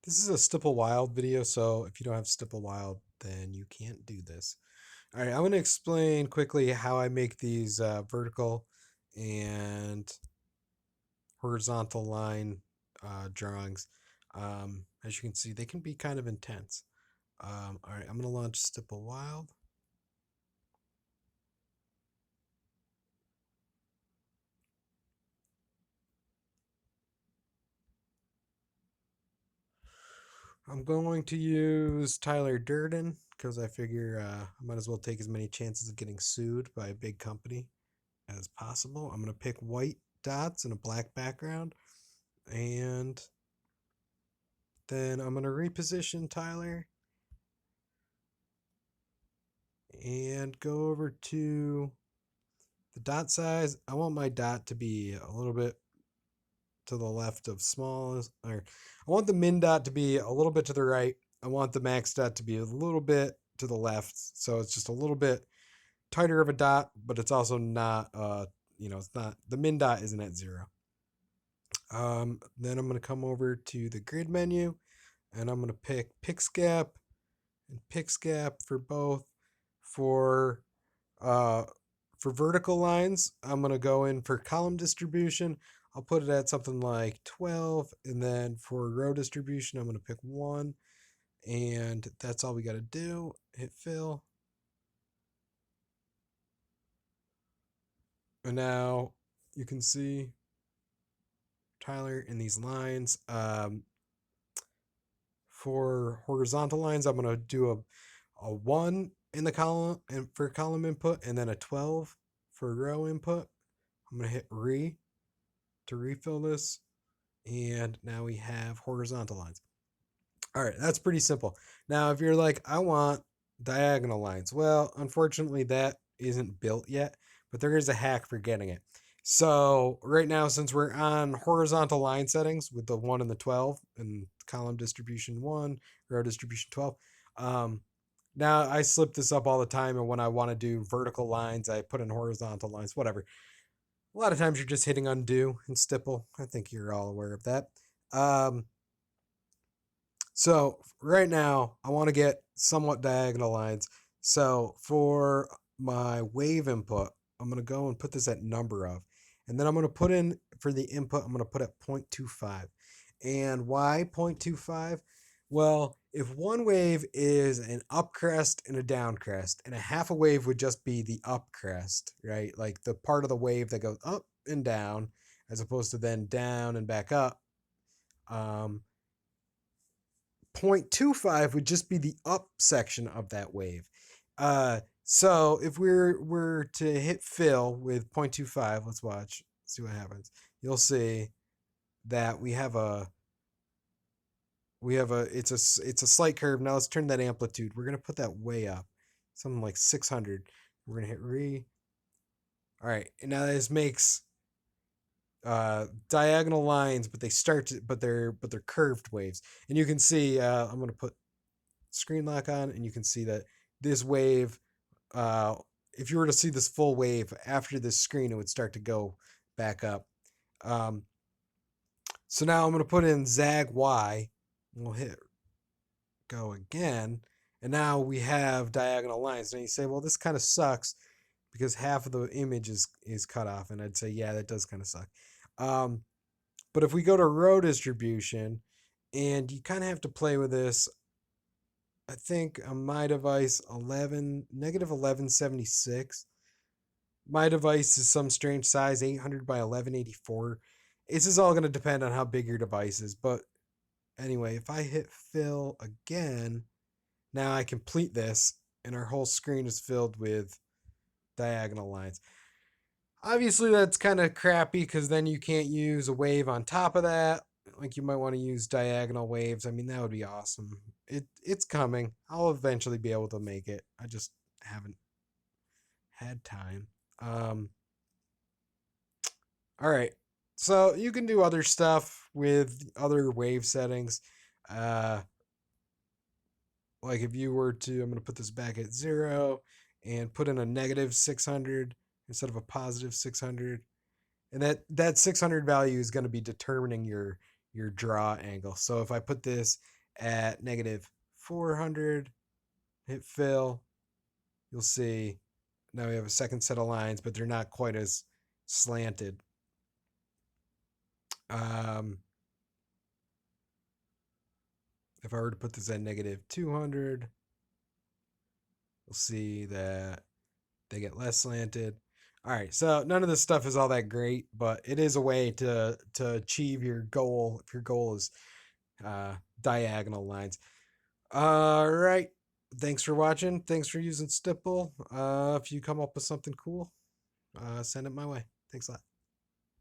This is a Stipple Wild video, so if you don't have Stipple Wild, then you can't do this. All right, I'm going to explain quickly how I make these vertical and horizontal line drawings. As you can see, they can be kind of intense. All right, I'm going to launch Stipple Wild. I'm going to use Tyler Durden because I figure I might as well take as many chances of getting sued by a big company as possible. I'm going to pick white dots and a black background, and then I'm going to reposition Tyler and go over to the dot size. I want my dot to be a little bit to the left of smallest, or I want the min dot to be a little bit to the right. I want the max dot to be a little bit to the left. So it's just a little bit tighter of a dot, but it's also not, it's not, the min dot isn't at 0. Then I'm going to come over to the grid menu and I'm going to pick Pixgap and Pixgap for both. For uh, for vertical lines, I'm going to go in for column distribution. I'll put it at something like 12. And then for row distribution, I'm going to pick 1. And that's all we got to do. Hit fill. And now you can see Tyler in these lines. For horizontal lines, I'm going to do a 1 in the column and for column input, and then a 12 for row input. I'm going to hit to refill this, and now we have horizontal lines. All right, that's pretty simple. Now, if you're like, I want diagonal lines, well, unfortunately, that isn't built yet, but there is a hack for getting it. So right now, since we're on horizontal line settings with the 1 and the 12 and column distribution 1, row distribution 12, now I slip this up all the time, and when I want to do vertical lines, I put in horizontal lines, whatever. A lot of times you're just hitting undo in Stipple. I think you're all aware of that. So right now I want to get somewhat diagonal lines. So for my wave input, I'm going to go and put this at number of. And then I'm going to put in, for the input, I'm going to put at 0.25. And why 0.25? Well, if one wave is an up crest and a down crest, and a half a wave would just be the up crest, right? Like the part of the wave that goes up and down, as opposed to then down and back up. 0.25 would just be the up section of that wave. So if we're to hit fill with 0.25, let's watch, see what happens. You'll see that we have a it's a slight curve. Now let's turn that amplitude. We're gonna put that way up, something like 600. We're gonna hit re. All right, and now this makes diagonal lines, but they're curved waves. And you can see I'm gonna put screen lock on, and you can see that this wave, if you were to see this full wave after this screen, it would start to go back up. So now I'm going to put in zag y, and we'll hit go again, and now we have diagonal lines. Now you say, well, this kind of sucks because half of the image is cut off, and I'd say, yeah, that does kind of suck. But if we go to row distribution, and you kind of have to play with this, I think on my device, negative 1176. My device is some strange size, 800 by 1184. This is all going to depend on how big your device is. But anyway, if I hit fill again, now I complete this, and our whole screen is filled with diagonal lines. Obviously, that's kind of crappy because then you can't use a wave on top of that. Like, you might want to use diagonal waves. I mean, that would be awesome. It's coming. I'll eventually be able to make it. I just haven't had time. All right. So you can do other stuff with other wave settings. Like if you were to, I'm going to put this back at 0 and put in a negative 600 instead of a positive 600. And that 600 value is going to be determining your draw angle. So if I put this at negative 400, hit fill, you'll see now we have a second set of lines, but they're not quite as slanted. If I were to put this at negative 200, we'll see that they get less slanted. All right, so none of this stuff is all that great, but it is a way to achieve your goal if your goal is diagonal lines. All right, thanks for watching. Thanks for using Stipple. If you come up with something cool, send it my way. Thanks a lot.